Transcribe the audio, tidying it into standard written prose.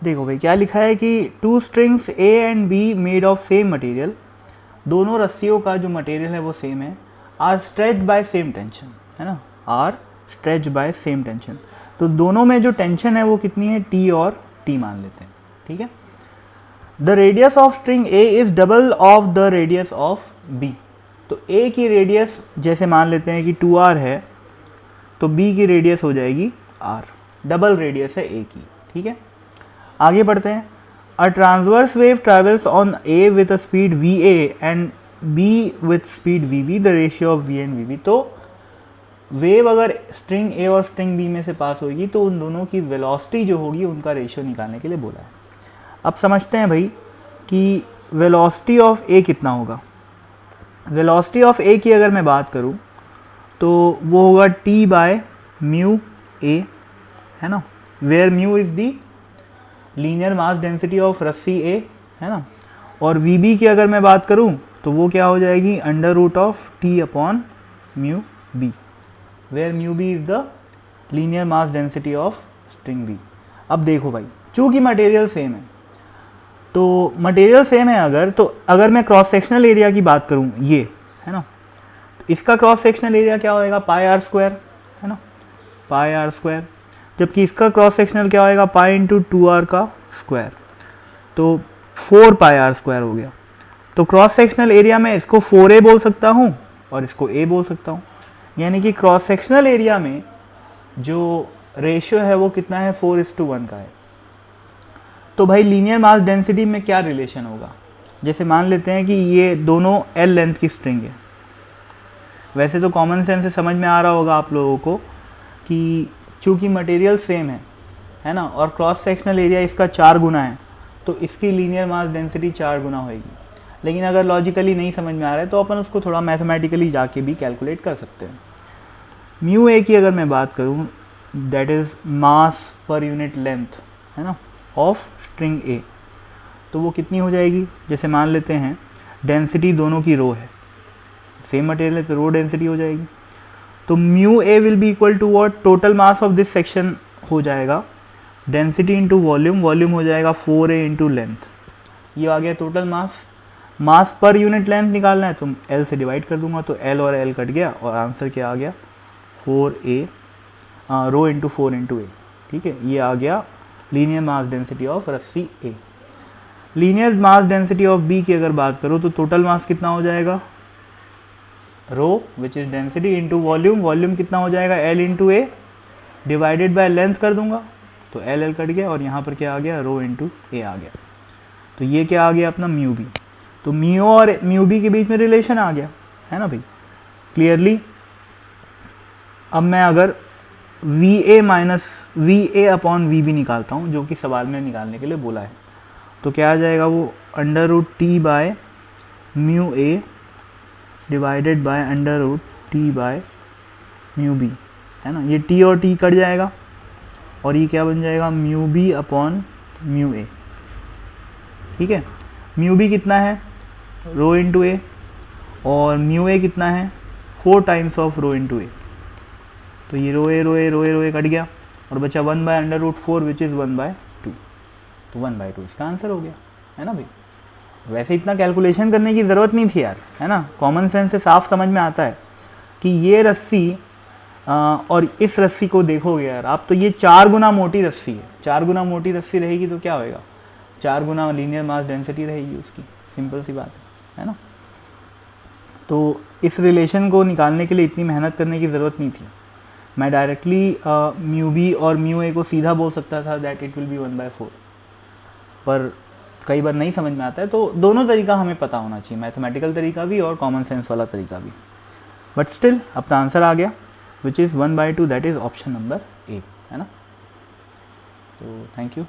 देखो भाई क्या लिखा है कि two strings A and B made of same material, दोनों रस्सियों का जो मटेरियल है वो सेम है, are stretched by same tension, है ना, are stretched by same tension. तो दोनों में जो टेंशन है वो कितनी है, टी और टी मान लेते हैं, ठीक है। The radius of string A is double of the radius of B, तो ए की रेडियस जैसे मान लेते हैं कि 2r है, तो बी की रेडियस हो जाएगी r, डबल रेडियस है ए की, ठीक है। आगे बढ़ते हैं। A transverse wave travels on A with a speed V A and B with speed V B, the ratio of V and V B. तो वेव अगर स्ट्रिंग ए और स्ट्रिंग बी में से पास होगी तो उन दोनों की वेलोसिटी जो होगी उनका रेशियो निकालने के लिए बोला है। अब समझते हैं भाई कि वेलोसिटी ऑफ ए कितना होगा। वेलोसिटी ऑफ ए की अगर मैं बात करूं तो वो होगा टी बाय म्यू ए, है ना, where mu is the linear mass density of रस्सी ए, है ना। और वी बी की अगर मैं बात करूं तो वो क्या हो जाएगी, under root of T upon mu B, where mu B is the linear mass density of string B. अब देखो भाई, चूँकि मटेरियल सेम है, तो मटेरियल सेम है अगर मैं क्रॉस सेक्शनल एरिया की बात करूं, ये है ना, तो इसका क्रॉस सेक्शनल एरिया क्या होएगा, पाई आर स्क्वायर, है ना, पाई आर स्क्वायर। जबकि इसका क्रॉस सेक्शनल क्या होएगा, पाई इंटू 2r का स्क्वायर, तो 4 पाई आर स्क्वायर हो गया। तो क्रॉस सेक्शनल एरिया में इसको 4a बोल सकता हूँ और इसको a बोल सकता हूँ, यानी कि क्रॉस सेक्शनल एरिया में जो रेशियो है वो कितना है, 4:1 का है। तो भाई लीनियर मास डेंसिटी में क्या रिलेशन होगा, जैसे मान लेते हैं कि ये दोनों L लेंथ की स्ट्रिंग है। वैसे तो कॉमन सेंस से समझ में आ रहा होगा आप लोगों को कि चूँकि मटेरियल सेम है ना, और क्रॉस सेक्शनल एरिया इसका 4 गुना है, तो इसकी लीनियर मास डेंसिटी 4 गुना होएगी। लेकिन अगर लॉजिकली नहीं समझ में आ रहा है तो अपन उसको थोड़ा मैथमेटिकली जाके भी कैलकुलेट कर सकते हैं। म्यू ए की अगर मैं बात करूँ, that is mass per unit length, है ना, ऑफ स्ट्रिंग ए, तो वो कितनी हो जाएगी, जैसे मान लेते हैं डेंसिटी दोनों की रो है, सेम मटेरियल है तो रो डेंसिटी हो जाएगी। तो mu A will be equal to what, total mass of this section हो जाएगा डेंसिटी इंटू वॉल्यूम, वॉल्यूम हो जाएगा 4a इंटू लेंथ, ये आ गया टोटल मास। मास पर यूनिट लेंथ निकालना है तो L से डिवाइड कर दूंगा, तो L और L कट गया और आंसर क्या आ गया, 4a रो इंटू 4 इंटू ए, ठीक है। ये आ गया लीनियर मास डेंसिटी ऑफ रस्सी A. Linear mass density of B की अगर बात करो तो टोटल मास कितना हो जाएगा, rho which is density into volume, volume कितना हो जाएगा, L into A divided by length कर दूंगा, तो L कट गया और यहाँ पर क्या आ गया, रो इंटू ए आ गया। तो ये क्या आ गया अपना म्यू बी। तो म्यू और म्यू बी के बीच में रिलेशन आ गया, है ना भाई, क्लियरली। अब मैं अगर V A minus V A upon V B निकालता हूँ, जो कि सवाल में निकालने के लिए बोला है, तो क्या आ जाएगा वो, under root T by mu A divided by under root T by mu B, है ना। ये टी और टी कट जाएगा और ये क्या बन जाएगा, mu B upon mu A, ठीक है। म्यू बी कितना है, रो इंटू ए, और म्यू ए कितना है, 4 टाइम्स ऑफ रो इंटू ए, तो ये रो ए कट गया और बचा 1/√4 विच इज़ 1/2, तो 1/2 इसका आंसर हो गया, है ना भाई। वैसे इतना कैलकुलेशन करने की ज़रूरत नहीं थी यार, है ना, कॉमन सेंस से साफ समझ में आता है कि ये रस्सी और इस रस्सी को देखोगे यार आप, तो ये 4 गुना मोटी रस्सी है, 4 गुना मोटी रस्सी रहेगी तो क्या होएगा, 4 गुना लीनियर मास डेंसिटी रहेगी उसकी, सिंपल सी बात है ना। तो इस रिलेशन को निकालने के लिए इतनी मेहनत करने की ज़रूरत नहीं थी। मैं डायरेक्टली म्यू बी और म्यू ए को सीधा बोल सकता था दैट इट विल बी 1/4, पर कई बार नहीं समझ में आता है, तो दोनों तरीका हमें पता होना चाहिए, मैथमेटिकल तरीका भी और कॉमन सेंस वाला तरीका भी। बट स्टिल अपना आंसर आ गया which is 1/2, that is option number A, है ना। तो थैंक यू।